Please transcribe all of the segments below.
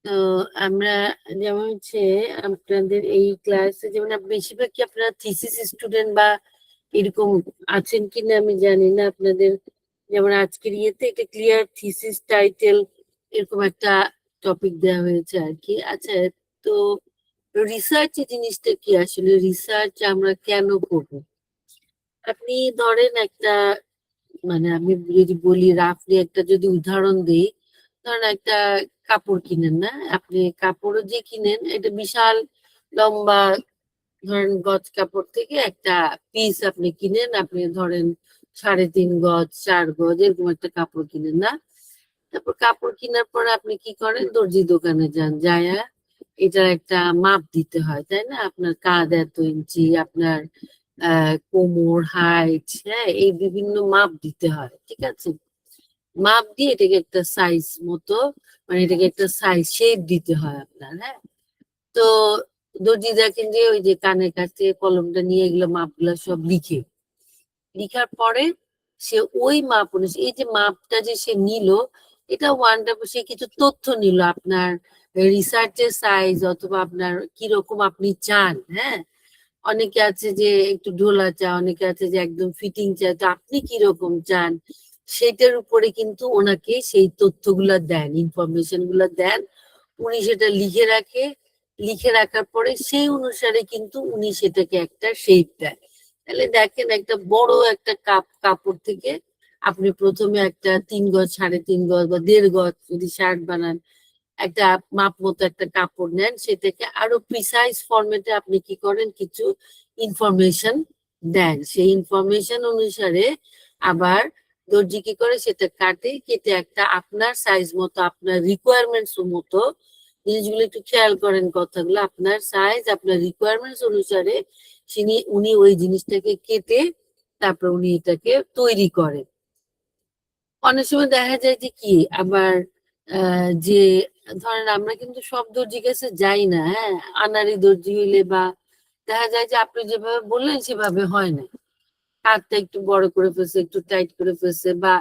তো আমরা যেমন হচ্ছে আপনাদের এই ক্লাসে যেমন বেশিরভাগ কি আপনারা থিসিস স্টুডেন্ট বা এরকম আছেন কিনা আমি জানি না। আপনাদের যেমন আজকের ইয়েতে একটা ক্লিয়ার থিসিস টাইটেল এরকম একটা টপিক দেওয়া হয়েছে আর কি। আচ্ছা, তো রিসার্চ জিনিসটা কি, আসলে রিসার্চ আমরা কেন করব? আপনি ধরেন একটা, মানে আমি যদি বলি রাফলি একটা যদি উদাহরণ দিই, ধরেন একটা কাপড় কিনেন না আপনি, কাপড়ও যে কিনেন এটা বিশাল লম্বা, ধরেন গজ কাপড় থেকে একটা পিস আপনি কিনেন, আপনি ধরেন 3.5 গজ 4 গজ এরকম একটা কাপড় কিনেন না। তারপর কাপড় কেনার পরে আপনি কি করেন, দর্জি দোকানে যান, যায়া এটার একটা মাপ দিতে হয়, তাই না? আপনার কাঁধ এত ইঞ্চি, আপনার কোমর হাইট, হ্যাঁ, এই বিভিন্ন মাপ দিতে হয়, ঠিক আছে? মাপ দিয়ে এটাকে একটা সাইজ মতো, মানে এটাকে একটা সাইজ শেপ দিতে হয় আপনার, হ্যাঁ। তো দর্জি দেখেন যে ওই যে কানের কাছে কলমটা নিয়ে এগুলো মাপগুলো সব লিখে, লিখার পরে সে ওই মাপ অনুযায়ী, এই যে মাপটা যে সে নিল, এটা ওয়ানটা সে কিছু তথ্য নিল আপনার রিসার্চের সাইজ, অথবা আপনার কিরকম আপনি চান, হ্যাঁ। অনেকে আছে যে একটু ঢোলা চায়, অনেকে আছে যে একদম ফিটিং চায়, তো আপনি কিরকম চান সেটার উপরে কিন্তু ওনাকে সেই তথ্যগুলা দেন, ইনফরমেশন গুলা দেন। উনি সেটা লিখে রাখে, লিখে রাখার পরে সেই অনুসারে কিন্তু উনি সেটাকে একটা শেপ দেয়। তাহলে দেখেন একটা বড় একটা কাপড় থেকে আপনি প্রথমে একটা 3 গজ 3.5 গজ বা 1.5 গজ যদি শার্ট বানান, একটা মাপ মতো একটা কাপড় নেন, সেটাকে আরো প্রিসাইজ ফরম্যাটে আপনি কি করেন, কিছু ইনফরমেশন দেন। সেই ইনফরমেশন অনুসারে আবার দর্জি কি করে, সেটা কাটে, কেটে একটা আপনার সাইজ মতো, আপনার রিকোয়ারমেন্টস মতো, জিনিসগুলো একটু খেয়াল করেন কথাগুলো, আপনার সাইজ আপনার রিকোয়ারমেন্টস অনুসারে উনি ওই জিনিসটাকে কেটে তারপর উনি এটাকে তৈরি করেন। অনেক সময় দেখা যায় যে কি আবার যে ধরেন আমরা কিন্তু সব দর্জির কাছে যাই না, হ্যাঁ। আনারি দর্জি হইলে বা দেখা যায় যে আপনি যেভাবে বললেন সেভাবে হয় না, কাঁধটা একটু বড় করে ফেলছে, একটু টাইট করে ফেলছে, বা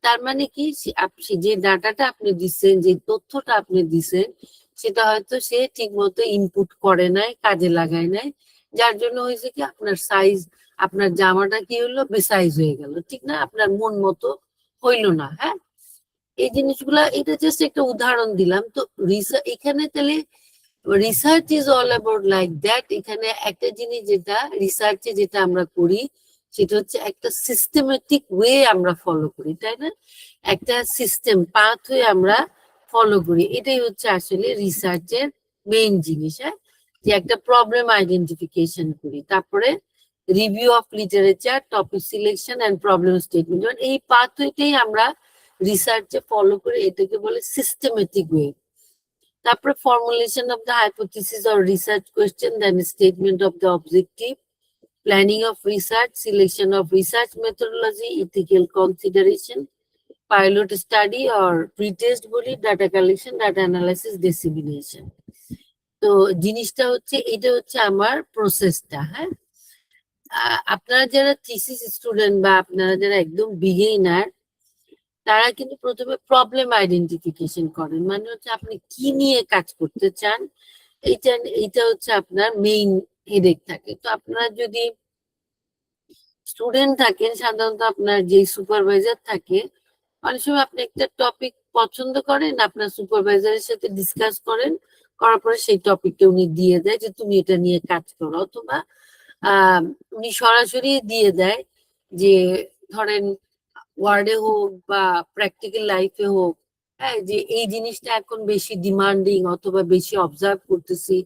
তার মানে কি আপনি যে ডাটাটা আপনি দিচ্ছেন, যে তথ্যটা আপনি দিচ্ছেন, সেটা হয়তো সে ঠিক মতো ইনপুট করে নাই, কাজে লাগায় নাই, যার জন্য হয়েছে কি আপনার সাইজ, আপনার জামাটা কি হলো, বেসাইজ হয়ে গেল, ঠিক না? আপনার মন মতো হইলো না, হ্যাঁ। এই জিনিসগুলা, এটা জাস্ট একটা উদাহরণ দিলাম। তো এখানে তাহলে research is all about like that. এখানে একটা জিনিস যেটা রিসার্চে যেটা আমরা করি, সেটা হচ্ছে একটা সিস্টেমেটিক ওয়ে আমরা ফলো করি, তাই না? একটা সিস্টেম পাথ হয়ে আমরা ফলো করি, এটাই হচ্ছে আসলে রিসার্চের মেইন জিনিস, হ্যাঁ। যে একটা প্রবলেম আইডেন্টিফিকেশন করি, তারপরে review of literature, topic selection and problem statement, এই পাথওয়েটাই আমরা রিসার্চে ফলো করে, এটাকে বলে সিস্টেমেটিক ওয়ে। তারপরে formulation of the hypothesis or research question, then statement of the objective, planning of research, selection of research methodology, ethical consideration, pilot study or pretest বলি, data collection, data analysis, dissemination. তো জিনিসটা হচ্ছে, এটা হচ্ছে আমার প্রসেসটা, হ্যাঁ। আপনারা যারা থিসিস স্টুডেন্ট বা আপনারা যারা একদম বিগিনার, তারা কিন্তু প্রথমে প্রবলেম আইডেন্টিফিকেশন করেন, মানে হচ্ছে আপনি কি নিয়ে কাজ করতে চান, এইটা এইটা হচ্ছে আপনার মেইন হেডেক থাকে। তো আপনারা যদি স্টুডেন্ট থাকেন, সাধারণত আপনার যে সুপারভাইজার থাকে, অনেক সময় আপনি একটা টপিক পছন্দ করেন, আপনার সুপারভাইজারের সাথে ডিসকাস করেন, করার পরে সেই টপিকটা উনি দিয়ে দেয় যে তুমি এটা নিয়ে কাজ করো, অথবা আহ উনি সরাসরি দিয়ে দেয় যে ধরেন ওয়ার্ডে হোক বা প্র্যাকটিক্যাল লাইফে হোক, হ্যাঁ, যে এই জিনিসটা এখন বেশি ডিমান্ডিং অথবা বেশি অবজার্ভ করতেছি,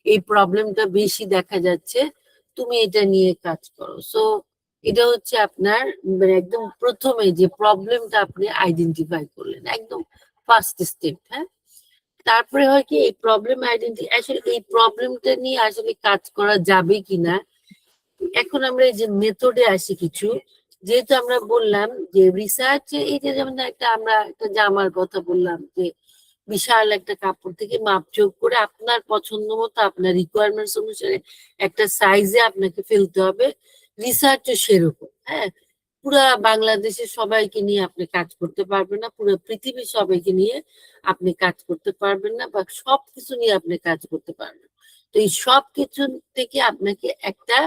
এই প্রবলেমটা বেশি দেখা যাচ্ছে, তুমি এটা নিয়ে কাজ করো। সো এটা হচ্ছে আপনার মানে একদম প্রথমে যে প্রবলেমটা আপনি আইডেন্টিফাই করলেন, একদম ফার্স্ট স্টেপ, হ্যাঁ। তারপরে হয় কি, এই প্রবলেম আইডেন্টি, আসলে এই প্রবলেমটা নিয়ে আসলে কাজ করা যাবে কিনা, এখন আমরা এই যে মেথডে আসি কিছু। যেহেতু আমরা বললাম যে রিসার্চ, এই যে যেমন একটা আমরা একটা জামার কথা বললাম, যে বিশাল একটা কাপড় থেকে মাপজোক করে আপনার পছন্দ মতো, আপনার রিকোয়ারমেন্টস অনুসারে একটা সাইজে আপনাকে ফেলতে হবে। রিসার্চও সেরকম, হ্যাঁ। পুরা বাংলাদেশের সবাইকে নিয়ে আপনি কাজ করতে পারবেন না, পুরো পৃথিবীর সবাইকে নিয়ে আপনি কাজ করতে পারবেন না, বা সবকিছু নিয়ে আপনি কাজ করতে পারবেন। তো এই সব কিছু থেকে আপনাকে একটা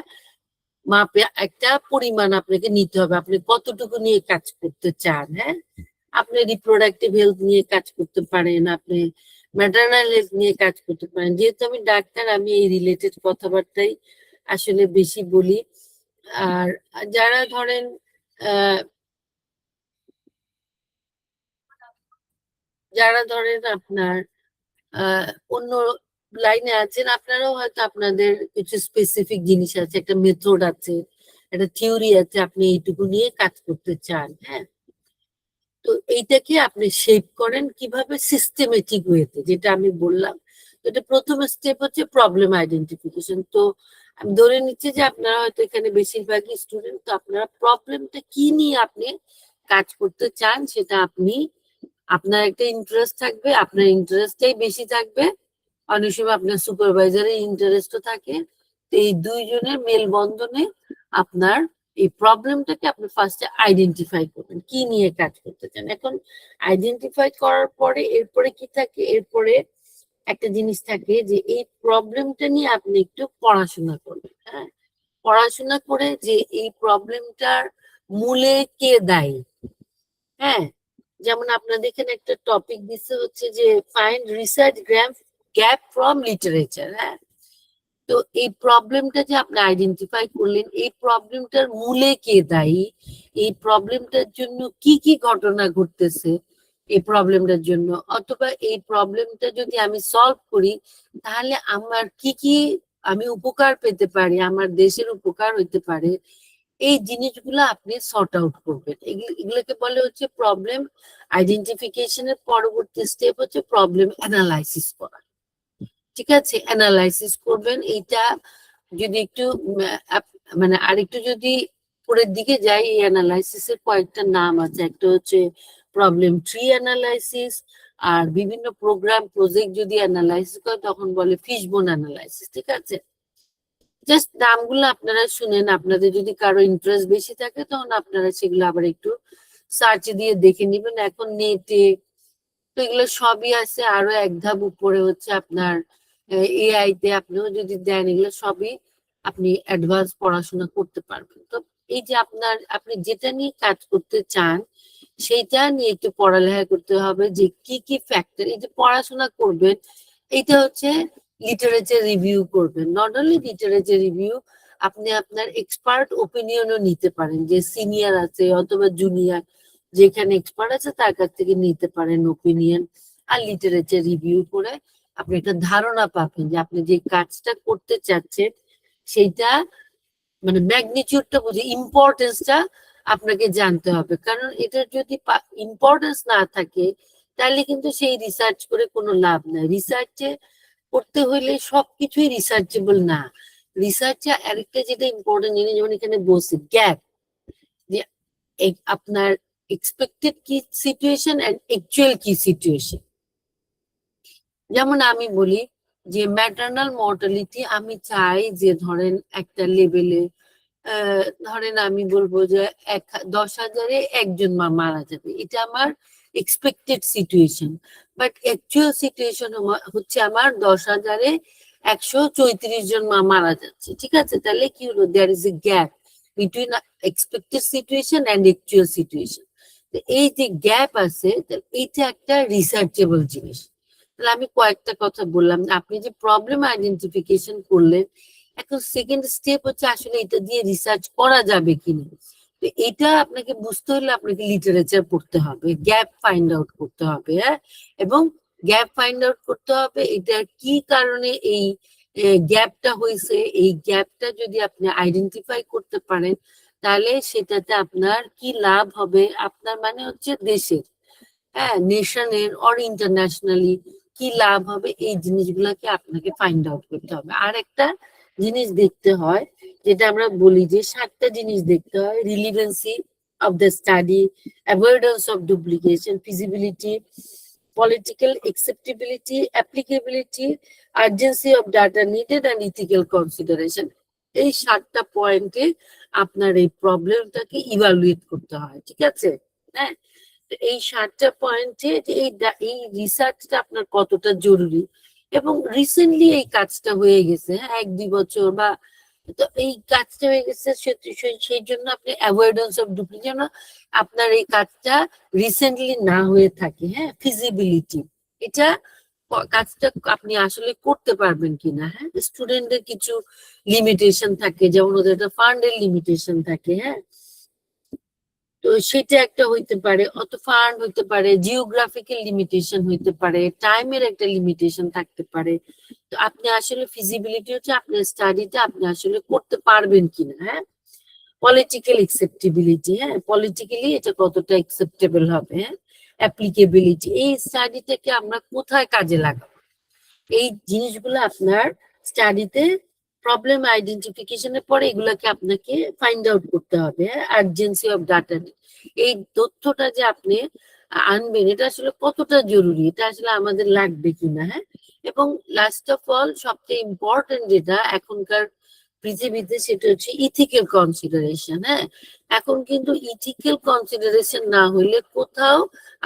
মাপে একটা পরিমাণ আপনাকে নিতে হবে, আপনি কতটুকু নিয়ে কাজ করতে চান। হ্যাঁ, আপনি রিপ্রোডাক্টিভ হেলথ নিয়ে কাজ করতে পারেন, আপনি ম্যাটারনাল হেলথ নিয়ে কাজ করতে পারেন। যেহেতু আমি ডাক্তার, আমি এই রিলেটেড কথাবার্তাই আসলে বেশি বলি। আর যারা ধরেন আপনার অন্য লাইনে আছেন, আপনারাও হয়তো আপনাদের কিছু স্পেসিফিক জিনিস আছে, একটা মেথড আছে, একটা থিওরি আছে, আপনি এইটুকু নিয়ে কাজ করতে চান। হ্যাঁ, তো এইটাকে আপনি শেপ করেন কিভাবে, সিস্টেমেটিক ওয়েতে, যেটা আমি বললাম। এটা প্রথম স্টেপ হচ্ছে প্রবলেম আইডেন্টিফিকেশন। তো আমি ধরে নিচ্ছি যে আপনারা হয়তো এখানে বেশিরভাগই স্টুডেন্ট, তো আপনারা প্রবলেমটা কি নিয়ে আপনি কাজ করতে চান সেটা আপনি, আপনার একটা ইন্টারেস্ট থাকবে, আপনার ইন্টারেস্টটাই বেশি থাকবে, অনেক সময় আপনার সুপারভাইজারের ইন্টারেস্টও থাকে। তো এই দুইজনের মেলবন্ধনে আপনার এই প্রবলেমটাকে আপনি ফার্স্টে আইডেন্টিফাই করবেন কি নিয়ে কাজ করতে চান। এখন আইডেন্টিফাই করার পরে এরপরে কি থাকে, এরপরে একটা জিনিস থাকে যে এই প্রবলেমটা নিয়ে আপনি একটু পড়াশোনা করবেন। হ্যাঁ, পড়াশোনা করে যে এই প্রবলেমটার মূলে কে দায়ী। হ্যাঁ, যেমন আপনাদের এখানে একটা টপিক দিচ্ছে হচ্ছে যে find research gap from literature. হ্যাঁ, তো এই প্রবলেমটা যে আপনি আইডেন্টিফাই করলেন, এই প্রবলেমটার মূলে কে দায়ী, এই প্রবলেমটার জন্য কি কি ঘটনা ঘটতেছে এই প্রবলেমটার জন্য, অথবা এই প্রবলেমটা যদি আমি সলভ করি তাহলে আমার কি কি আমি উপকার পেতে পারি, আমার দেশের উপকার হইতে পারে, এই জিনিসগুলো আপনি সর্ট আউট করবেন। এগুলোকে বলে হচ্ছে প্রবলেম আইডেন্টিফিকেশনের পরবর্তী স্টেপ হচ্ছে প্রবলেম অ্যানালাইসিস করা। ঠিক আছে, অ্যানালাইসিস করবেন। এইটা যদি একটু মানে আরেকটু যদি পরের দিকে যাই, এই অ্যানালাইসিসের কয়েকটা নাম আছে। একটা হচ্ছে প্রবলেম ট্রি অ্যানালাইসিস, আর বিভিন্ন প্রোগ্রাম প্রজেক্ট যদি অ্যানালাইসিস করে তখন বলে ফিশবোন অ্যানালাইসিস। ঠিক আছে, জাস্ট নামগুলো আপনারা শুনেন, আপনাদের যদি কারো ইন্টারেস্ট বেশি থাকে তখন আপনারা সেগুলো আবার একটু সার্চ দিয়ে দেখে নিবেন। এখন নেটে তো এগুলো সবই আছে, আরো এক ধাপ উপরে হচ্ছে আপনার এআই তে আপনিও যদি দেন, এগুলো সবই আপনি অ্যাডভান্স পড়াশোনা করতে পারবেন। তো এই যে আপনি যেটা নিয়ে কাজ করতে চান সেইটা নিয়ে একটু পড়ালেখা করতে হবে, যে কি কি ফ্যাক্টর, এই যে পড়াশোনা করবেন এইটা হচ্ছে লিটারেচার রিভিউ করবেন। নট অনলি লিটারেচার রিভিউ, আপনি আপনার এক্সপার্ট ওপিনিয়নও নিতে পারেন, যে সিনিয়র আছে অথবা জুনিয়র যেখানে এক্সপার্ট আছে তার কাছ থেকে নিতে পারেন ওপিনিয়ন। আর লিটারেচার রিভিউ করে আপনি একটা ধারণা পাবেন যে আপনি যে কাজটা করতে চাচ্ছেন সেইটা মানে ম্যাগনিটিউডটা বুঝে, ইম্পর্টেন্সটা আপনাকে জানতে হবে। কারণ এটার যদি ইম্পর্টেন্স না থাকে তাহলে কিন্তু সেই রিসার্চ করে কোনো লাভ নাই। রিসার্চে করতে হইলে সবকিছুই রিসার্চেবল না। রিসার্চে আরেকটা যেটা ইম্পর্টেন্ট জিনিস, যেমন এখানে বলছে গ্যাপ, যে আপনার এক্সপেক্টেড কি সিচুয়েশন এন্ড অ্যাকচুয়াল কি সিচুয়েশন। যেমন আমি বলি যে ম্যাটারনাল মর্টালিটি আমি চাই যে ধরেন একটা লেভেলে, ধরেন আমি বলবো যে 10,000-এ একজন মা মারা যাবে, এটা আমার expected situation. But actual situation হচ্ছে আমার 10,000-এ 134 জন মা মারা যাচ্ছে। ঠিক আছে, তাহলে কি হলো, there is a gap between expected situation and actual situation. এই যে গ্যাপ আছে, এইটা একটা রিসার্চেবল জিনিস। তাহলে আমি কয়েকটা কথা বললাম, আপনি যে প্রবলেম আইডেন্টিফিকেশন করলেন, এখন সেকেন্ড স্টেপ হচ্ছে আসলে এটা দিয়ে রিসার্চ করা যাবে কিনা। তো এটা আপনাকে বুঝতে হলে আপনাকে লিটারেচার পড়তে হবে, গ্যাপ ফাইন্ড আউট করতে হবে। হ্যাঁ, এবং গ্যাপ ফাইন্ড আউট করতে হবে এটা কি কারণে এই গ্যাপটা হয়েছে। এই গ্যাপটা যদি আপনি আইডেন্টিফাই করতে পারেন তাহলে সেটাতে আপনার কি লাভ হবে, আপনার মানে হচ্ছে দেশের, হ্যাঁ নেশনের অর ইন্টারন্যাশনালি কি লাভ হবে, এই জিনিসগুলোকে আপনাকে ফাইন্ড আউট করতে হবে। আর একটা জিনিস দেখতে হয়, যেটা আমরা বলি যে 7টা জিনিস দেখতে হয়: relevancy of the study, avoidance of duplication, feasibility, political acceptability, applicability, urgency of data needed and ethical consideration। এই 7টা পয়েন্টে আপনার এই প্রবলেমটাকে ইভালুয়েট করতে হয়, ঠিক আছে? হ্যাঁ, এই 7টা পয়েন্টে যে এই রিসার্চটা আপনার কতটা জরুরি, এবং রিসেন্টলি এই কাজটা হয়ে গেছে, হ্যাঁ 1-2 বছর বা, তো এই কাজটা হয়ে গেছে সেই জন্য আপনি অ্যাভয়েডেন্স অফ ডুপ্লিকেশন, আপনার এই কাজটা রিসেন্টলি না হয়ে থাকে। হ্যাঁ, ফিজিবিলিটি, এটা কাজটা আপনি আসলে করতে পারবেন কিনা। হ্যাঁ, স্টুডেন্টদের কিছু লিমিটেশন থাকে, যেমন ওদের একটা ফান্ডের লিমিটেশন থাকে। হ্যাঁ, তো সেটা একটা হইতে পারে, অত ফান্ড হইতে পারে, জিওগ্রাফিক্যাল লিমিটেশন হইতে পারে, টাইমের একটা লিমিটেশন থাকতে পারে। তো আপনি আসলে ফিজিবিলিটি হচ্ছে আপনার স্টাডিটা আপনি আসলে করতে পারবেন কিনা। হ্যাঁ, পলিটিক্যাল একসেপ্টেবিলিটি, হ্যাঁ পলিটিক্যালি এটা কতটা একসেপ্টেবল হবে। হ্যাঁ, অ্যাপ্লিকেবিলিটি, এই স্টাডিটাকে আমরা কোথায় কাজে লাগাবো, এই জিনিসগুলো আপনার স্টাডিতে প্রবলেম আইডেন্টিফিকেশনের পরে এগুলাকে আপনাকে ফাইন্ড আউট করতে হবে। আর্জেন্সি অফ ডাটা, এই তথ্যটা যে আপনি আনবেন এটা আসলে কতটা জরুরি, এটা আসলে আমাদের লাগবে কিনা। হ্যাঁ, এবং লাস্ট অফ অল সবচেয়ে ইম্পর্টেন্ট যেটা এখনকার পৃথিবীতে, সেটা হচ্ছে ইথিক্যাল কনসিডারেশন। হ্যাঁ, এখন কিন্তু ইথিক্যাল কনসিডারেশন না হইলে কোথাও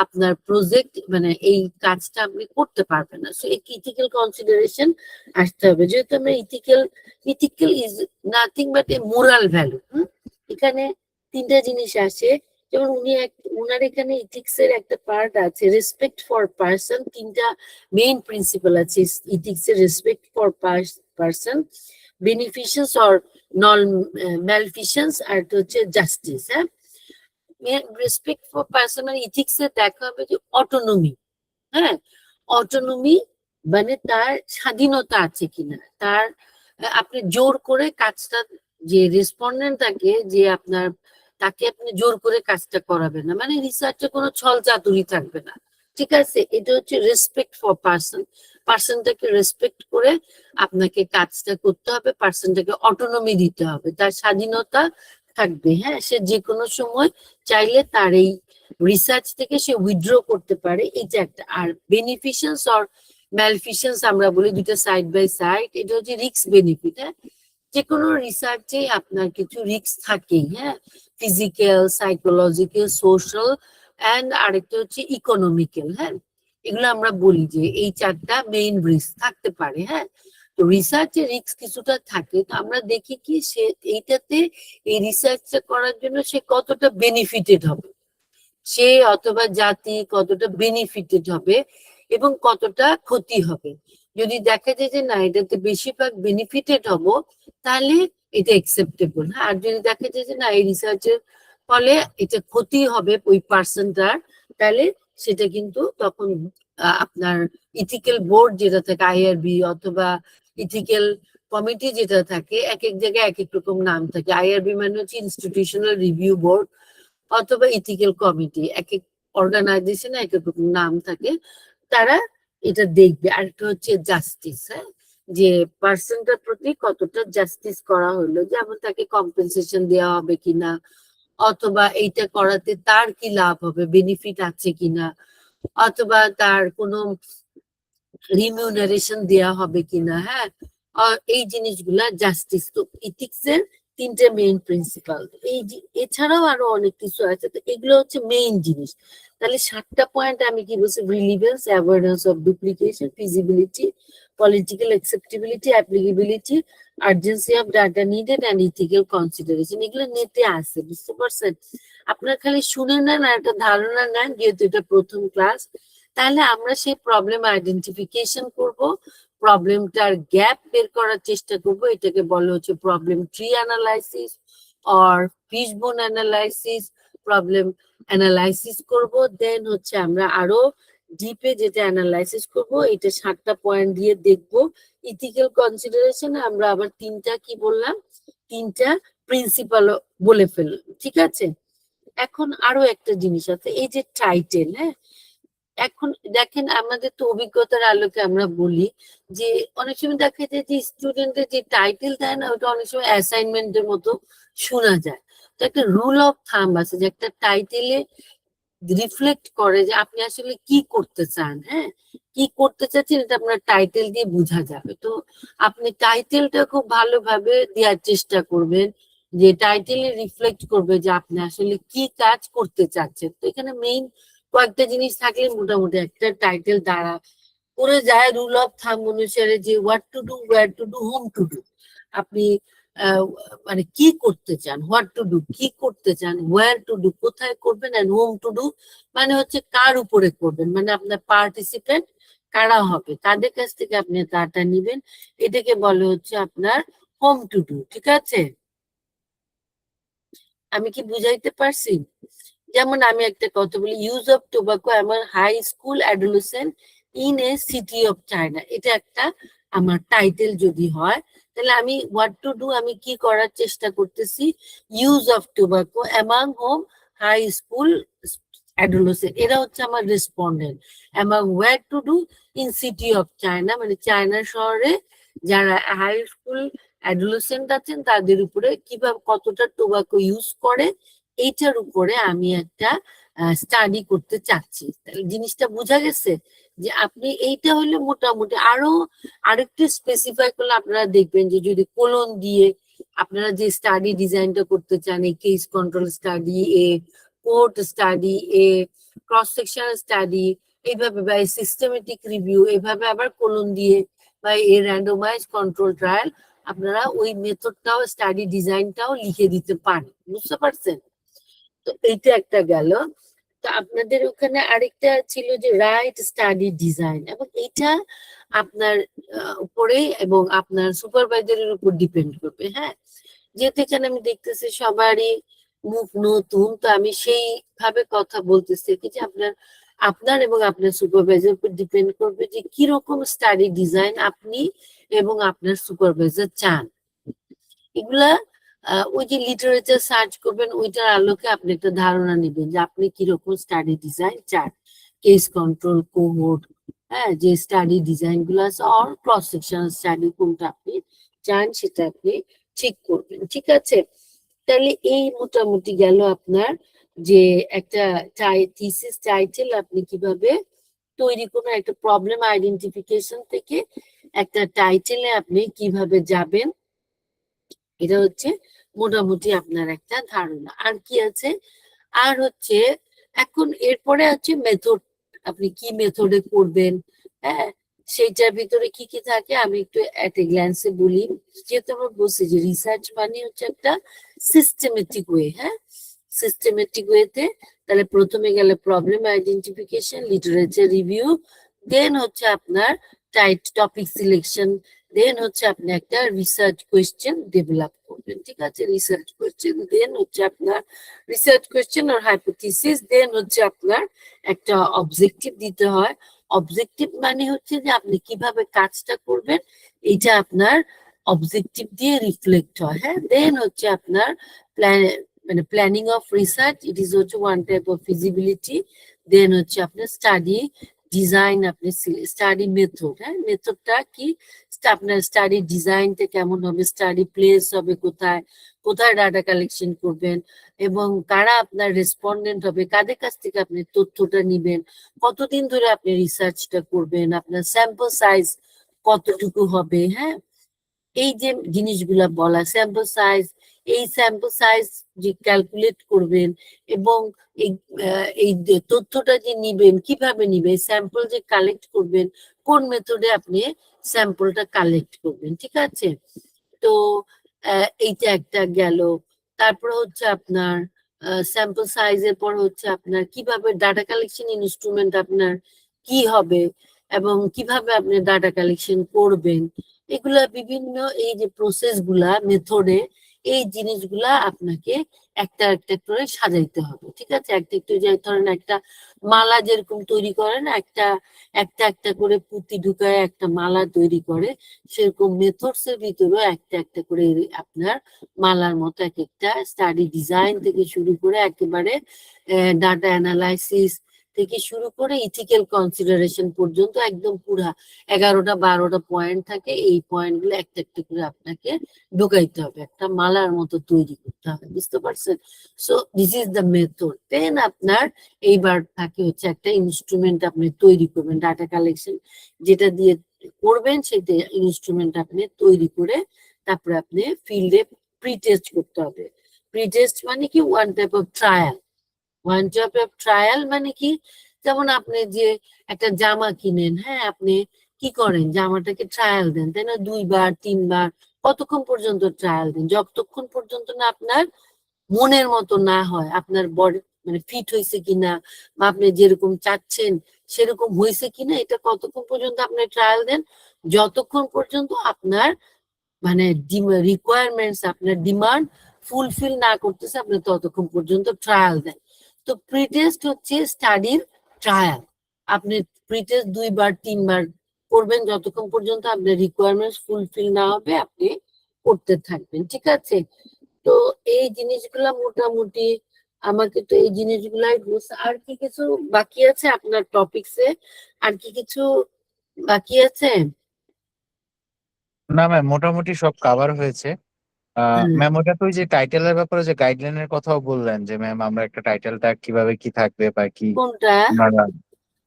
আপনার প্রজেক্ট মানে এই কাজটা আপনি করতে পারবেন না। সো এই ইথিক্যাল কনসিডারেশন আসতে হবে, যেহেতু আমরা ethical is nothing but a moral value. এখানে 3টা জিনিস আসে, যেমন উনার এখানে ইথিক্স এর একটা পার্ট আছে রেসপেক্ট ফর পার্সন, 3টা মেইন প্রিন্সিপাল আছে ইথিক্স এর, respect for person, beneficence or non maleficence, আর হচ্ছে জাস্টিস। হ্যাঁ, রেসপেক্ট ফর পার্সন মানে ইথিক্স এ দেখা হবে যে অটোনমি। হ্যাঁ, অটোনমি মানে তার স্বাধীনতা আছে কিনা, তার আপনি জোর করে কাজটা, যে রেসপন্ডেন্ট থাকে যে আপনার, তাকে আপনি জোর করে কাজটা করাবেন না, মানে রিসার্চে কোনো ছল চাতুরি থাকবে না। ঠিক আছে, এটা হচ্ছে রেসপেক্ট ফর পার্সন, পার্সনটাকে রেসপেক্ট করে আপনাকে কাজটা করতে হবে, পার্সনটাকে অটোনমি দিতে হবে, তার স্বাধীনতা থাকবে। হ্যাঁ, সে যে কোনো সময় চাইলে তার এই রিসার্চ থেকে সে উইথড্র করতে পারে, এটা একটা। আর বেনিফিশিয়ান্স অর ম্যালফিশিয়ান্স আমরা বলি, দুটো সাইড বাই সাইড, এটা হচ্ছে রিস্ক বেনিফিট। হ্যাঁ, যে কোনো রিসার্চে আপনার কিছু রিস্ক থাকেই। হ্যাঁ, ফিজিক্যাল, সাইকোলজিক্যাল, সোশ্যাল অ্যান্ড আরেকটা হচ্ছে ইকোনমিক্যাল। হ্যাঁ, এগুলো আমরা বলি যে এই 4টা মেইন রিস্ক থাকতে পারে। হ্যাঁ, তো রিসার্চে রিস্ক কিছুটা থাকে, তো আমরা দেখি কি সে এইটাতে এই রিসার্চটা করার জন্য সে কতটা বেনিফিটেড হবে, সে অথবা জাতি কতটা বেনিফিটেড হবে এবং কতটা ক্ষতি হবে। যদি দেখা যায় যে না এটাতে বেশিরভাগ বেনিফিটেড হব, তাহলে এটা একসেপ্টেবল। আর যদি দেখা যায় যে না এই রিসার্চের ফলে এটা ক্ষতি হবে ওই পার্সনটার, তাহলে সেটা কিন্তু তখন আপনার ইথিক্যাল বোর্ড যেটা থাকে আইআরবি, অথবা ইথিক্যাল কমিটি যেটা থাকে, এক এক জায়গায় এক এক রকম নাম থাকে। আইআরবি মানে হচ্ছে ইনস্টিটিউশনাল রিভিউ বোর্ড, অথবা ইথিক্যাল কমিটি, এক এক অর্গানাইজেশনে এক এক রকম নাম থাকে, তারা এটা দেখবে। আর একটা হচ্ছে জাস্টিস। হ্যাঁ, যে পার্সনটার প্রতি কতটা জাস্টিস করা হলো, যেমন তাকে কম্পেনসেশন দেওয়া হবে কিনা, অথবা এইটা করাতে তার কি লাভ হবে, বেনিফিট আছে কিনা, অথবা তার কোনো রিমিউনারেশন দেওয়া হবে কিনা। হ্যাঁ, এই জিনিসগুলা জাস্টিস। তো ইথিক্স এর 3টে মেইন প্রিন্সিপাল, এছাড়াও আরো অনেক কিছু আছে, তো এগুলো হচ্ছে মেইন জিনিস। তাহলে 7টা পয়েন্ট আমি কি বলছি, relevance, avoidance of duplication, feasibility, political acceptability, applicability, urgency of data needed and ethical consideration, এগুলো নেটে আছে, বুঝতে পারছেন? আপনার খালি শুনে নেন আর একটা ধারণা নেন, যেহেতু এটা প্রথম ক্লাস, তাহলে আমরা সেই প্রবলেম আইডেন্টিফিকেশন করব, প্রবলেমটার গ্যাপ বের করার চেষ্টা করব, এটাকে বলা হচ্ছে problem tree analysis or fishbone analysis, problem analysis করব। দেন হচ্ছে আমরা আরো ডিপে যেটা অ্যানালাইসিস করব, এটা 7টা পয়েন্ট দিয়ে দেখব। ইথিক্যাল কনসিডারেশন আমরা আবার 3টা কি বললাম, 3টা প্রিন্সিপাল বলে ফেললাম, ঠিক আছে? এখন আরো একটা জিনিস আছে, এই যে টাইটেল। হ্যাঁ, এখন দেখেন আমাদের তো অভিজ্ঞতার আলোকে আমরা বলি যে অনেক সময় দেখা যায় যে স্টুডেন্টের যে টাইটেল দেয় না, ওটা অনেক সময় অ্যাসাইনমেন্টের মতো শোনা যায়। তো একটা রুল অফ থাম্ব আছে যে একটা টাইটেলে রিফ্লেক্ট করে যে আপনি আসলে কি করতে চান। হ্যাঁ, কি করতে চাচ্ছেন এটা আপনার টাইটেল দিয়ে বোঝা যাবে। তো আপনি টাইটেলটা খুব ভালোভাবে দেওয়ার চেষ্টা করবেন, যে টাইটেলে রিফ্লেক্ট করবে যে আপনি আসলে কি কাজ করতে চাচ্ছেন। তো এখানে মেইন কয়েকটা জিনিস থাকলে মোটামুটি একটা টাইটেল দ্বারা করে যায় রুল অফ থাম অনুসারে যে what to do, wire to do, home to do. আপনি মানে কি করতে চান, হোয়াট টু ডু কি করতে চান, ওয়্যার টু ডু কোথায় করবেন, এন্ড হোম টু ডু মানে হচ্ছে কার উপরে করবেন, মানে আপনার পার্টিসিপেন্ট কারা হবে, কাদের কাছ থেকে আপনি ডাটা নিবেন, এটাকে বলে হচ্ছে আপনার হোম টু ডু। ঠিক আছে, আমি কি বুঝাইতে পারছি? যেমন আমি একটা কথা বলি, ইউজ অফ টোবাকো আমার high school adolescent in a city of China, এটা একটা আমার টাইটেল যদি হয়, তাহলে আমি হোয়াট টু ডু আমি কি করার চেষ্টা করতেছি, use of tobacco among home high school adolescent, এরা হচ্ছে আমার respondent. Among what to do in city of China, মানে চায়না শহরে যারা হাই স্কুল অ্যাডোলেসেন্ট আছেন তাদের উপরে কিভাবে কতটা টোবাকো ইউজ করে, এইটার উপরে আমি একটা স্টাডি করতে চাচ্ছি। জিনিসটা বোঝা গেছে যে আপনি এইটা হলে মোটামুটি আরেকটু স্পেসিফাই করলে আপনারা দেখবেন যে যদি কোলন দিয়ে আপনারা যে স্টাডি ডিজাইনটা করতে চান, এই কেস কন্ট্রোল স্টাডি এ, কোর্ট স্টাডি এ, ক্রস সেকশন স্টাডি, এইভাবে বা সিস্টেমেটিক রিভিউ, এইভাবে আবার কোলন দিয়ে বা এই র্যান্ডমাইজ কন্ট্রোল ট্রায়াল, আপনারা ওই মেথডটাও স্টাডি ডিজাইনটাও লিখে দিতে পারেন। বুঝতে পারছেন? তো এইটা একটা গেল। তো আপনাদের ওখানে আরেকটা ছিল যে রাইট স্টাডি ডিজাইন, এবং এইটা আপনার উপরে এবং আপনার সুপারভাইজারের উপর ডিপেন্ড করবে। হ্যাঁ, যেহেতু এখানে আমি দেখতেছি সবারই মুখ নতুন, তো আমি সেইভাবে কথা বলতেছি কি যে আপনার আপনার এবং আপনার সুপারভাইজার উপর ডিপেন্ড করবে যে কিরকম স্টাডি ডিজাইন আপনি এবং আপনার সুপারভাইজার চান। এগুলা ওই যে লিটারেচার সার্চ করবেন, ওইটার আলোকে আপনি একটা ধারণা নেবেন যে আপনি কিরকম স্টাডি ডিজাইন চান, কেস কন্ট্রোল, কোহোর্ট, হ্যাঁ, যে স্টাডি ডিজাইন গুলো আছে, অর ক্রস সেকশন স্টাডি কোনটা আপনি চান সেটা আপনি ঠিক করবেন। ঠিক আছে, তাহলে এই মোটামুটি গেল আপনার যে একটা থিসিস টাইটেল আপনি কিভাবে তৈরি করবেন, একটা প্রবলেম আইডেন্টিফিকেশন থেকে একটা টাইটেলে আপনি কিভাবে যাবেন, এটা হচ্ছে মোটামুটি আপনার একটা ধারণা। আর কি আছে, আর হচ্ছে এখন এরপরে আছে মেথড, আপনি কি মেথডে করবেন, হ্যাঁ, সেইটার ভিতরে কি কি থাকে আমি একটু এট এ গ্ল্যান্সে বলি। যেহেতু আমরা বলছি যে রিসার্চ মানে হচ্ছে একটা সিস্টেমেটিক ওয়ে, হ্যাঁ, সিস্টেমেটিক ওয়েতে, তাহলে প্রথমে গেলে প্রবলেম আইডেন্টিফিকেশন, লিটারেচার রিভিউ, দেন হচ্ছে আপনার টপিক সিলেকশন, দেন হচ্ছে আপনি একটা রিসার্চ কোয়েশ্চেন ডেভেলপ করবেন। ঠিক আছে, রিসার্চ কোয়েশ্চেন, দেন হচ্ছে আপনার রিসার্চ কোয়েশ্চেন আর হাইপোথিসিস, দেন হচ্ছে আপনার একটা অবজেক্টিভ দিতে হয়। অবজেক্টিভ মানে হচ্ছে যে আপনি কিভাবে কাজটা করবেন, এটা আপনার অবজেক্টিভ দিয়ে রিফ্লেক্ট হয়। হ্যাঁ, দেন হচ্ছে আপনার প্ল্যান, মানে planning of research, it is হচ্ছে ওয়ান টাইপ অফ ফিজিবিলিটি। দেন হচ্ছে আপনার স্টাডি ডিজাইন, আপনি স্টাডি মেথড, হ্যাঁ, মেথডটা কি, আপনার স্টাডি ডিজাইনটা কেমন হবে, স্টাডি প্লেস হবে কোথায়, কোথায় ডাটা কালেকশন করবেন, এবং কারা আপনার রেসপন্ডেন্ট হবে, কাদের কাছ থেকে আপনি তথ্যটা নিবেন, কতদিন ধরে আপনি রিসার্চটা করবেন, আপনার স্যাম্পল সাইজ কতটুকু হবে, হ্যাঁ, এই যে জিনিসগুলা বলা, স্যাম্পল সাইজ, এই স্যাম্পল সাইজ যে ক্যালকুলেট করবেন, এবং এই যে তথ্যটা যে নিবেন কিভাবে নিবেন, স্যাম্পল যে কালেক্ট করবেন কোন মেথডে আপনি স্যাম্পলটা কালেক্ট করবেন। ঠিক আছে, তো এইটা একটা গেল। তারপর হচ্ছে আপনার স্যাম্পল সাইজের পর হচ্ছে আপনার কিভাবে ডাটা কালেকশন ইনস্ট্রুমেন্ট আপনার কি হবে এবং কিভাবে আপনি ডাটা কালেকশন করবেন, এগুলা বিভিন্ন এই যে প্রসেস গুলা মেথডে, এই জিনিসগুলা আপনাকে একটা একটা করে সাজাইতে হবে। ঠিক আছে, একটা একটু যে ধরেন একটা মালা যেরকম তৈরি করে না, একটা একটা একটা করে পুঁতি ঢুকায় একটা মালা তৈরি করে, সেরকম মেথডস এর ভিতরে একটা একটা করে আপনার মালার মতো এক একটা স্টাডি ডিজাইন থেকে শুরু করে একেবারে ডাটা অ্যানালাইসিস থেকে শুরু করে ইথিক্যাল কনসিডারেশন পর্যন্ত একদম পুরা 11টা 12টা পয়েন্ট থাকে, এই পয়েন্ট গুলো একটা একটা করে আপনাকে ঢুকাইতে হবে, একটা মালার মতো তৈরি করতে হবে। বুঝতে পারছেন? So this is the method. Then আপনার এইবার থাকে হচ্ছে একটা ইনস্ট্রুমেন্ট আপনি তৈরি করবেন, ডাটা কালেকশন যেটা দিয়ে করবেন সেটা ইনস্ট্রুমেন্ট আপনি তৈরি করে তারপরে আপনি ফিল্ডে প্রি টেস্ট করতে হবে। প্রি টেস্ট মানে কি one type of trial. One type of trial মানে কি, যেমন আপনি যে একটা জামা কিনেন, হ্যাঁ, আপনি কি করেন, জামাটাকে ট্রায়াল দেন, তাই না? 2 বার 3 বার, কতক্ষণ পর্যন্ত ট্রায়াল দেন? যতক্ষণ পর্যন্ত না আপনার মনের মতো না হয়, আপনার বডি মানে ফিট হয়েছে কিনা, বা আপনি যেরকম চাচ্ছেন সেরকম হয়েছে কিনা, এটা কতক্ষণ পর্যন্ত আপনি ট্রায়াল দেন? যতক্ষণ পর্যন্ত আপনার মানে রিকোয়ারমেন্টস, আপনার ডিমান্ড ফুলফিল না করতেছে, আপনি ততক্ষণ পর্যন্ত ট্রায়াল দেন। তো প্রি টেস্ট হচ্ছে স্টাডির ট্রায়াল। আপনি প্রি টেস্ট 2 বার 3 বার করবেন, যতক্ষণ পর্যন্ত আপনার রিকোয়ারমেন্টস ফুলফিল না হবে আপনি করতে থাকবেন, ঠিক আছে? তো এই জিনিসগুলা মোটামুটি আমাকে তো এই জিনিসগুলাই বলছে। আর কি কিছু বাকি আছে আপনার টপিকসে? আর কি কিছু বাকি আছে? না ম্যাম, মোটামুটি সব কাভার হয়েছে। হ্যাঁ। ম্যাম, ওটা তো ওই যে টাইটেলের ব্যাপারে যে গাইডলাইনের কথাও বললেন যে ম্যাম আমরা একটা টাইটেলটা কিভাবে কি থাকবে বা কি কোনটা?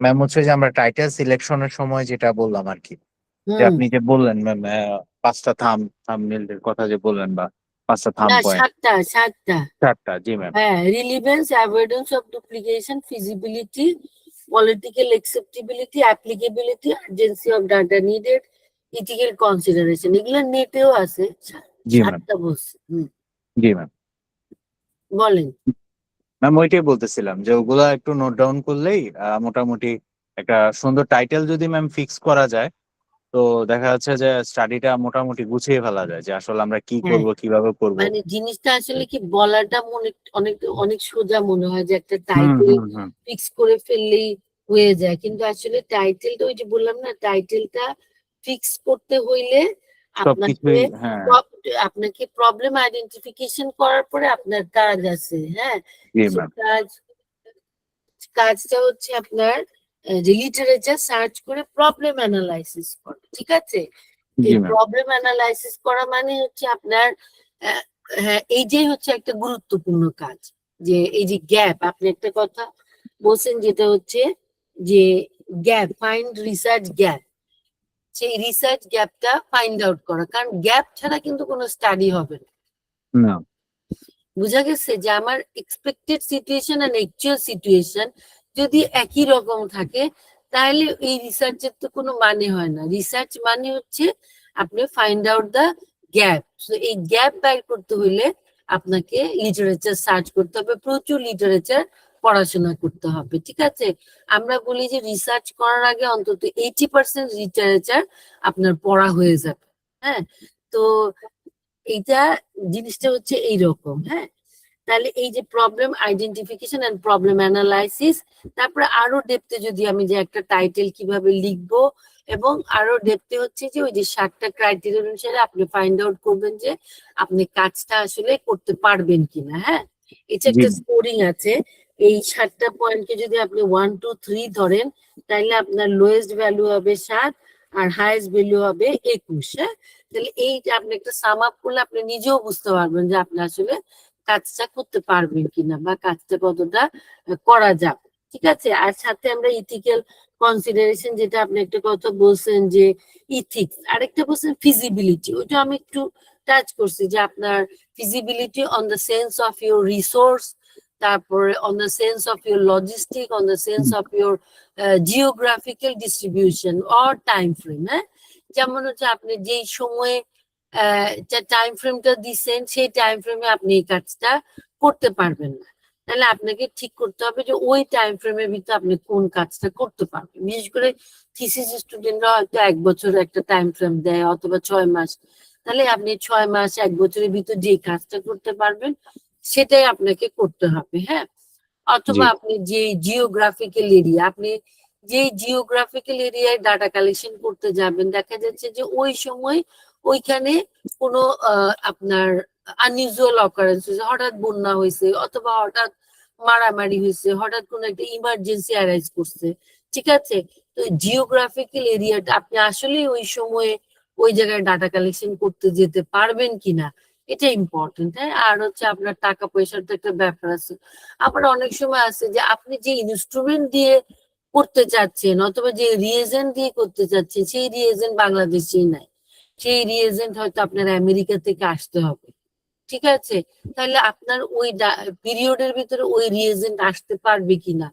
ম্যাম হচ্ছে যে আমরা টাইটেল সিলেকশনের সময় যেটা বললাম আর কি, যে হুম। আপনি যে বললেন ম্যাম 5টা থাম্বনেইলের কথা যে বললেন, বা 5টা থাম না, পয়েন্ট। 7টা। 4টা, জি ম্যাম। হ্যাঁ, relevance, avoidance of duplication, feasibility, political acceptability, applicability, urgency of data needed, ethical consideration, এগুলো নেটেও আছে। জি ম্যাম। 7টা বলছে। জি ম্যাম। বলেন। ম্যাম ওইটাই বলতেছিলাম যে ওগুলা একটু নোট ডাউন করলেই মোটামুটি একটা সুন্দর টাইটেল যদি ম্যাম ফিক্স করা যায়, তো দেখা যাচ্ছে যে স্টাডিটা মোটামুটি গুছিয়ে ফেলা যায় যে আসলে আমরা কি হ্যাঁ, করব, কিভাবে করব। মানে জিনিসটা আসলে কি বলাটা মনে অনেক অনেক সোজা মনে হয়, যে একটা হুম টাইটেল হুম হুম। ফিক্স করে ফেললেই হয়ে যায়, কিন্তু আসলে টাইটেলটা ওই যে বললাম না, টাইটেলটা ফিক্স করতে হইলে আপনাকে সবকিছুই, হ্যাঁ। আপনাকে প্রবলেম আইডেন্টিফিকেশন করার পরে আপনার কাজ আছে, হ্যাঁ। জি সে ম্যাম। কাজটা হচ্ছে আপনার যে লিটারেচার সার্চ করে প্রবলেম অ্যানালাইসিস করা, ঠিক আছে? জি এই ম্যাম। প্রবলেম অ্যানালাইসিস করা মানে হচ্ছে আপনার আহ, হ্যাঁ, এই যে হচ্ছে একটা গুরুত্বপূর্ণ কাজ, যে এই যে গ্যাপ, আপনি একটা কথা বলছেন যেটা হচ্ছে যে গ্যাপ, ফাইন্ড রিসার্চ গ্যাপ, সেই রিসার্চ গ্যাপটা ফাইন্ড আউট করা, কারণ গ্যাপ ছাড়া কিন্তু কোনো স্টাডি হবে না। না। বুঝা গেছে যে আমার এক্সপেক্টেড সিচুয়েশন আর অ্যাকচুয়াল সিচুয়েশন যদি একই রকম থাকে, তাহলে এই রিসার্চের তো কোনো মানে হয় না। রিসার্চ মানে হচ্ছে আপনি ফাইন্ড আউট দা গ্যাপ। এই গ্যাপ বের করতে হইলে আপনাকে লিটারেচার সার্চ করতে হবে, প্রচুর লিটারেচার পড়াশোনা করতে হবে, ঠিক আছে? আমরা বলি যে রিসার্চ করার আগে অন্তত 80% লিটারেচার আপনার পড়া হয়ে যাবে, হ্যাঁ। তো এইটা জিনিসটা হচ্ছে এইরকম, হ্যাঁ। তাহলে এই যে problem identification and problem analysis, তারপরে আরো ডেপথে যদি আমি যে একটা টাইটেল কিভাবে লিখবো, এবং আরো ডেপথে হচ্ছে যে ওই যে 7টা ক্রাইটেরিয়া অনুসারে আপনি ফাইন্ড আউট করবেন যে আপনি কাজটা আসলে করতে পারবেন কিনা, হ্যাঁ। এটা জি একটা ম্যাম। স্কোরিং আছে। এই 7টা পয়েন্টকে যদি আপনি 1 2 3 ধরেন, তাহলে আপনার লোয়েস্ট ভ্যালু হবে 7, আর হাইয়েস্ট ভ্যালু হবে 21, হ্যাঁ। তাহলে এইটা আপনি একটা সাম আপ করলে আপনি নিজেও বুঝতে পারবেন যে আপনি আসলে কাজটা করতে পারবেন কিনা, বা কাজটা কতটা করা যাবে, ঠিক আছে? আর সাথে আমরা ইথিক্যাল কনসিডারেশন, যেটা আপনি একটা কথা বলছেন যে ইথিক্স, আরেকটা বলছেন ফিজিবিলিটি, ওইটা আমি একটু টাচ করছি, যে আপনার feasibility on the sense of your resource, তারপরে on the sense of your logistic, on the sense of your geographical distribution or time frame, হ্যাঁ। যেমন হচ্ছে আপনি যেই সময়ে টাইম ফ্রেমটা দিচ্ছেন, সেই টাইম ফ্রেমে আপনি এই কাজটা করতে পারবেন না, তাহলে আপনাকে ঠিক করতে হবে যে ওই টাইম ফ্রেমের ভিতরে আপনি কোন কাজটা করতে পারবেন। বিশেষ করে থিসিস স্টুডেন্টরা হয়তো 1 বছর একটা টাইম ফ্রেম দেয়, অথবা 6 মাস, তাহলে আপনি 6 মাস 1 বছরের ভিতর যে কাজটা করতে পারবেন সেটাই আপনাকে করতে হবে, হ্যাঁ। জি। অথবা আপনি যে জিওগ্রাফিক্যাল এরিয়া, আপনি যে জিওগ্রাফিক্যাল এরিয়ায় ডাটা কালেকশন করতে যাবেন, দেখা যাচ্ছে যে ওই সময় ওইখানে কোনো আপনার আনইউজুয়াল অকারেন্স হয়েছে, হঠাৎ বন্যা হয়েছে, অথবা হঠাৎ মারামারি হয়েছে, হঠাৎ কোনো একটা ইমার্জেন্সি অ্যারাইজ করছে, ঠিক আছে? তো জিওগ্রাফিক্যাল এরিয়াটা আপনি আসলে ওই সময়ে ওই জায়গায় ডাটা কালেকশন করতে যেতে পারবেন কিনা, এটা ইম্পর্টেন্ট, হ্যাঁ। আর হচ্ছে আপনার টাকা পয়সার তো একটা ব্যাপার আছে। আবার অনেক সময় আছে যে আপনি যে ইনস্ট্রুমেন্ট দিয়ে করতে চাচ্ছেন, অথবা যে রিয়েজেন্ট দিয়ে করতে চাচ্ছেন, সেই রিয়েজেন্ট বাংলাদেশেই নাই, সেই রিয়েজেন্ট হয়তো আপনার আমেরিকা থেকে আসতে হবে, ঠিক আছে, তাহলে আপনার ওই পিরিয়ডের ভিতরে ওই রিয়েজেন্ট আসতে পারবে কিনা,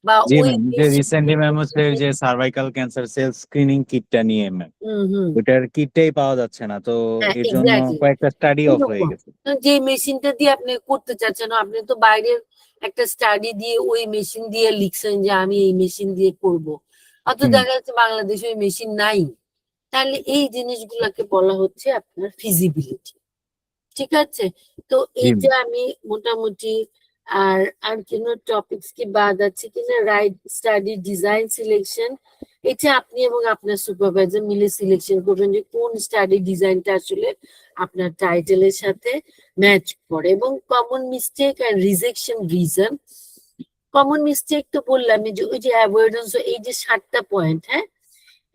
বা জি ওই ম্যাম, যে রিসেন্টলি ম্যাম হচ্ছে ওই যে সার্ভাইকাল ক্যান্সার সেল স্ক্রিনিং কিটটা নিয়ে ম্যাম, হুম, ওইটার কিটটাই পাওয়া যাচ্ছে না, তো হ্যাঁ এর জন্য এক্স্যাক্টলি কয়েকটা স্টাডি অফ হয়ে এরকম। গেছে। যে মেশিনটা দিয়ে আপনি করতে চাচ্ছেন, আপনি তো বাইরের একটা স্টাডি দিয়ে ওই মেশিন দিয়ে লিখছেন যে আমি এই মেশিন দিয়ে করব, অত হুম। দেখা যাচ্ছে বাংলাদেশে ওই মেশিন নাই। তাহলে এই জিনিসগুলোকে বলা হচ্ছে আপনার ফিজিবিলিটি। ঠিক আছে, তো জি এইটা আমি মোটামুটি, আর আর কোনো টপিকস কি বাদ আছে কিনা, রাইট স্টাডি ডিজাইন সিলেকশন, এটা আপনি এবং আপনার সুপারভাইজার মিলে সিলেকশন করবেন যে কোন স্টাডি ডিজাইনটা আসলে আপনার টাইটেলের সাথে ম্যাচ করে। এবং common mistake and rejection reason, common mistake তো বললাম যে ওই যে অ্যাভয়েডেন্স, এই যে 7টা পয়েন্ট, হ্যাঁ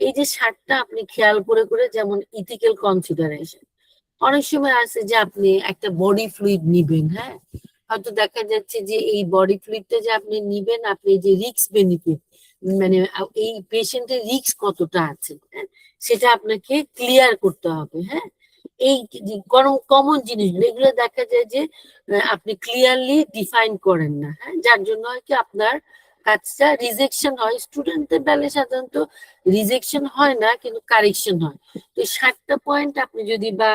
এই যে 7টা আপনি খেয়াল করে করে, যেমন ইথিক্যাল কনসিডারেশন, অনেক সময় আছে যে আপনি একটা বডি ফ্লুইড নিবেন, হ্যাঁ হয়তো দেখা যাচ্ছে যে এই বডি ফ্লুইডটা যে আপনি নিবেন, আপনি যে রিস্ক বেনিফিট, মানে এই পেশেন্টের রিস্ক কতটা আছে, হ্যাঁ সেটা আপনাকে ক্লিয়ার করতে হবে। হ্যাঁ, এই কমন জিনিসগুলো, এগুলো দেখা যায় যে আপনি ক্লিয়ারলি ডিফাইন করেন না, হ্যাঁ যার জন্য হয় কি আপনার কাজটা রিজেকশন হয়। স্টুডেন্টদের বেলায় সাধারণত রিজেকশন হয় না, কিন্তু কারেকশন হয়। তো 7টা পয়েন্ট আপনি যদি, বা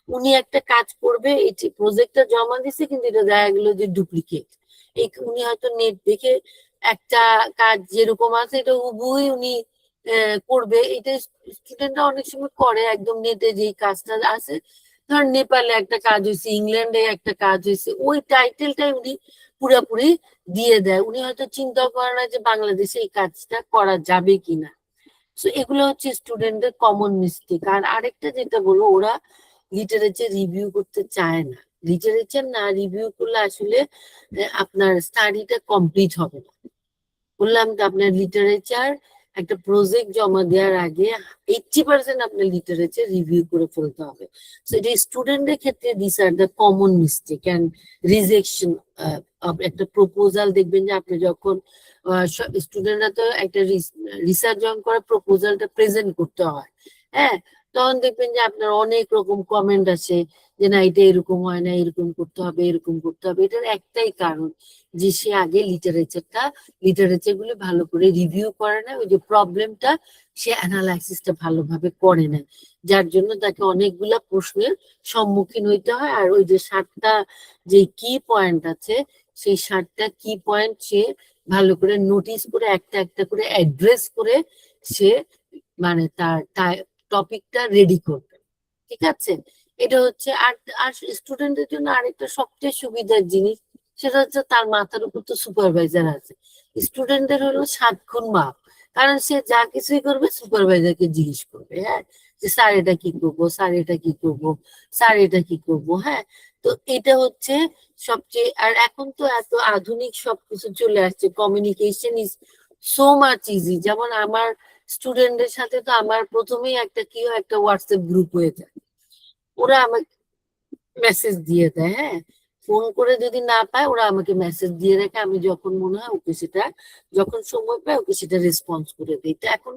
উনি একটা কাজ করবে, এই প্রজেক্টটা জমা দিছে কিন্তু এটা দেখা গেলো যে ডুপ্লিকেট, এই উনি হয়তো নেট দেখে একটা কাজ যেরকম আছে এটা হুবহুই উনি করবে, এটা স্টুডেন্টরা অনেক সময় করে একদম নেটে যেই কাজটা আছে, ধর নেপালে একটা কাজ হয়েছে, ইংল্যান্ডে একটা কাজ হয়েছে, ওই টাইটেলটাই উনি পুরোপুরি দিয়ে দেয়, উনি হয়তো চিন্তা করে না যে বাংলাদেশে এই কাজটা করা যাবে কিনা। সো এগুলো হচ্ছে স্টুডেন্টদের কমন মিস্টেক। আর আরেকটা যেটা বলবো, ওরা লিটারেচার রিভিউ করতে চায় না। লিটারেচার না রিভিউ করলে আসলে আপনার স্টাডিটা কমপ্লিট হবে না। বললাম তো আপনার লিটারেচার একটা প্রজেক্ট জমা দেওয়ার আগে 80% আপনার লিটারেচার রিভিউ করে ফেলতে হবে। সো এটা স্টুডেন্টদের ক্ষেত্রে this are the common mistake and rejection. একটা প্রপোজাল দেখবেন যে আপনি যখন স্টুডেন্টরা তো একটা রিসার্চ যখন করে প্রপোজালটা প্রেজেন্ট করতে হয়, হ্যাঁ তখন দেখবেন যে আপনার অনেক রকম কমেন্ট আসে যে না এটা এরকম হয় না, এরকম করতে হবে, এরকম করতে হবে। এটার একটাই কারণ যে সে আগে লিটারেচার গুলো ভালো করে রিভিউ করে না, ওই যে প্রবলেমটা সে অ্যানালাইসিসটা ভালোভাবে করে না, যার জন্য তাকে অনেকগুলা প্রশ্নের সম্মুখীন হইতে হয়। আর ওই যে 7টা যে কি পয়েন্ট আছে, সেই 7টা কি পয়েন্ট সে ভালো করে নোটিস করে একটা একটা করে অ্যাড্রেস করে সে মানে তার টপিকটা রেডি করবে। ঠিক আছে, এটা হচ্ছে। আর আর স্টুডেন্টের জন্য আরেকটা সবচেয়ে সুবিধার জিনিস, সেটা হচ্ছে তার মাথার উপর তো সুপারভাইজার আছে। স্টুডেন্টদের হলো 7 গুণ মাপ, কারণ সে যা কিছুই করবে সুপারভাইজারকে জিজ্ঞেস করবে, হ্যাঁ যে স্যার এটা কি করবো, স্যার এটা কি করবো, স্যার এটা কি করবো। হ্যাঁ, তো এটা হচ্ছে সবচেয়ে। আর এখন তো এত আধুনিক সবকিছু চলে আসছে, communication is so much easy. যেমন আমার স্টুডেন্টদের সাথে তো আমার প্রথমেই একটা কি হয়, একটা হোয়াটসঅ্যাপ গ্রুপ হয়ে যায়, ওরা আমাকে মেসেজ দিয়ে দেয়, হ্যাঁ ফোন করে যদি না পায় ওরা আমাকে মেসেজ দিয়ে রাখে, আমি যখন মনে হয় ওকে সেটা, যখন সময় পায় ওকে সেটা রেসপন্স করে দিই। তো এখন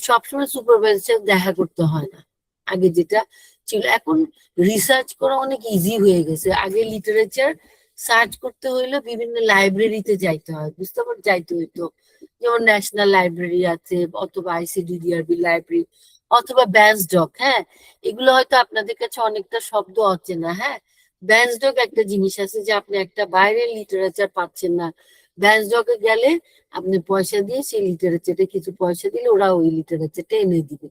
সবসময় সুপারভাইজার দেখা করতে হয় না, আগে যেটা ছিল। এখন রিসার্চ করা অনেক ইজি হয়ে গেছে। আগে লিটারেচার সার্চ করতে হইলে বিভিন্ন লাইব্রেরিতে যাইতে হয়, বুঝতে পার যাইতে হইতো, যেমন ন্যাশনাল লাইব্রেরি আছে, অথবা আইসিডিডিআরবি লাইব্রেরি, অথবা ব্যান্সডক। হ্যাঁ, এগুলো হয়তো আপনাদের কাছে অনেকটা শব্দ অচেনা। হ্যাঁ, ব্যান্সডক একটা জিনিস আছে যে আপনি একটা বাইরের লিটারেচার পাচ্ছেন না, ব্যান্সডকে গেলে আপনি পয়সা দিয়ে সেই লিটারেচারটা, কিছু পয়সা দিলে ওরা ওই লিটারেচারটা এনে দিবে।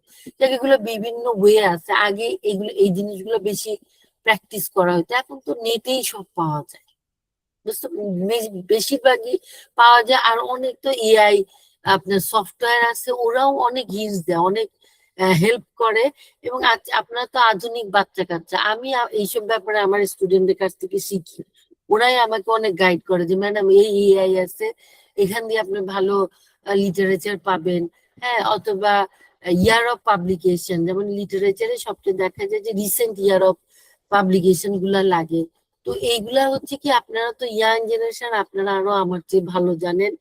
এগুলো বিভিন্ন ওয়ে আছে, আগে এগুলো এই জিনিসগুলো বেশি প্র্যাকটিস করা হতো, এখন তো নেটেই সব পাওয়া যায়, বুঝতে বেশিরভাগই পাওয়া যায়। আর অনেক তো এআই আপনার সফটওয়্যার আছে, ওরাও অনেক হিন্টস দেয়, অনেক হেল্প করে। এবং আপনারা তো আধুনিক বাচ্চা কাচ্চা, আমি এইসব ব্যাপারে আমার স্টুডেন্টদের কাছ থেকে শিখি, ওরাই আমাকে অনেক গাইড করে যে ম্যাডাম এই এআই আছে, এখান দিয়ে আপনি ভালো লিটারেচার পাবেন। হ্যাঁ, অথবা ইয়ার অফ পাবলিকেশন, যেমন লিটারেচারে সবচেয়ে দেখা যায় যে রিসেন্ট ইয়ার অফ পাবলিকেশন গুলা লাগে। তো এইগুলা হচ্ছে কি, আপনারা তো ইয়াং জেনারেশন, আপনারা আরো আমার চেয়ে ভালো জানেন।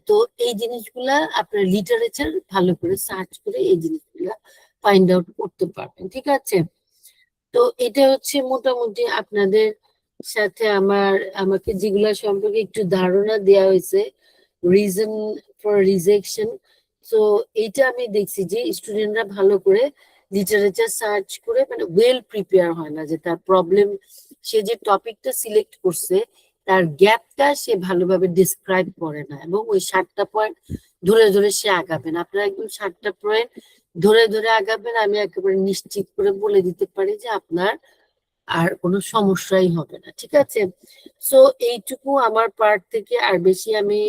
তো এই জিনিসগুলা আপনার লিটারেচার ভালো করে সার্চ করে এই জিনিসগুলা ফাইন্ড আউট করতে পারবেন। ঠিক আছে, তো এটা হচ্ছে মোটামুটি আপনাদের সাথে আমাকে যেগুলা সম্পর্কে একটু ধারণা দেওয়া হয়েছে, রিজন ফর রিজেকশন। তো এইটা আমি দেখছি যে স্টুডেন্টরা ভালো করে লিটারেচার সার্চ করে মানে ওয়েল প্রিপেয়ার হয় না, যে তার প্রবলেম, সে যে টপিকটা সিলেক্ট করছে তার গ্যাপটা সে ভালোভাবে ডিসক্রাইব করে না, এবং ওই 7টা পয়েন্ট ধরে ধরে সে আগাবেন। আপনারা একদম 7টা পয়েন্ট ধরে ধরে আগাবেন, আমি একেবারে নিশ্চিত করে বলে দিতে পারি যে আপনার আর কোনো সমস্যাই হবে না, ঠিক আছে? সো এইটুকু আমার পার্ট থেকে, আর বেশি আমি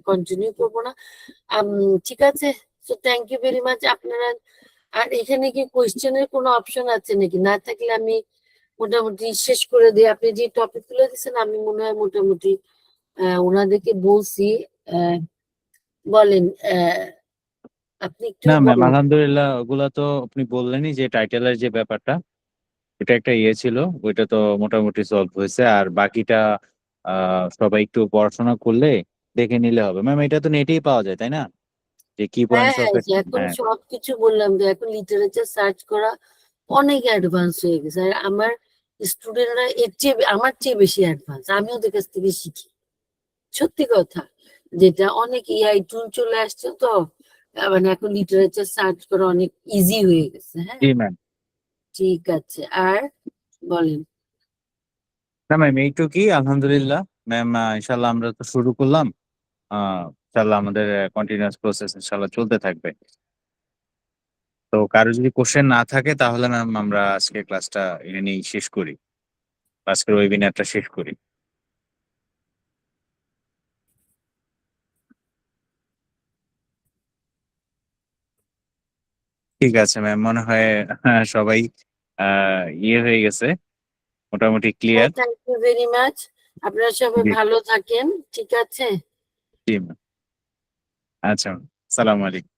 কন্টিনিউ করব না। ঠিক আছে, so thank you very much আপনারা। আর এখানে কি কোয়েশ্চেনের কোনো অপশন আছে নাকি? না থাকলে আমি মোটামুটি শেষ করে দিই। আপনি যে টপিক গুলো দিচ্ছেন আমি মনে হয় মোটামুটি ওনাদেরকে বলছি। আহ, বলেন, আপনি একটু না ম্যাম, বলেন। আলহামদুলিল্লাহ ওগুলা তো আপনি বললেনই, যে টাইটেলের যে ব্যাপারটা এটা একটা ইয়ে ছিল, ওইটা তো মোটামুটি সলভ হয়েছে। আর বাকিটা সবাই একটু পড়াশোনা করলে দেখে নিলে হবে। ম্যাম এটা তো নেটেই পাওয়া যায় তাই না, যে কি হ্যাঁ পয়েন্টস অফ? হ্যাঁ, যে এখন হ্যাঁ। সবকিছু বললাম, যে এখন লিটারেচার সার্চ করা অনেক অ্যাডভান্স হয়ে গেছে, আর আমার স্টুডেন্টরা এর চেয়ে আমার চেয়ে বেশি অ্যাডভান্স, আমি ওদের কাছ থেকে শিখি। সত্যি কথা, যেটা অনেক এআই টুল চলে আসছে তো, মানে এখন লিটারেচার সার্চ করা অনেক ইজি হয়ে গেছে। হ্যাঁ, জি ম্যাম। ঠিক আছে, আর বলেন। না ম্যাম এইটুকুই, আলহামদুলিল্লাহ। ম্যাম ইনশাল্লাহ আমরা তো শুরু করলাম, ইনশাল্লাহ আমাদের কন্টিনিউয়াস প্রসেস ইনশাল্লাহ চলতে থাকবে। তো কারো যদি কোশ্চেন না থাকে তাহলে ম্যাম আমরা আজকে ক্লাসটা এখানে নিয়েই শেষ করি, আজকের ওয়েবিনারটা শেষ করি। ঠিক আছে ম্যাম, মনে হয় সবাই ইয়ে হয়ে গেছে, মোটামুটি হ্যাঁ, clear. Thank you very much. আপনারা সবাই জি। ভালো থাকেন, ঠিক আছে? জি ম্যাম। আচ্ছা ম্যাম, সালাম আলাইকুম।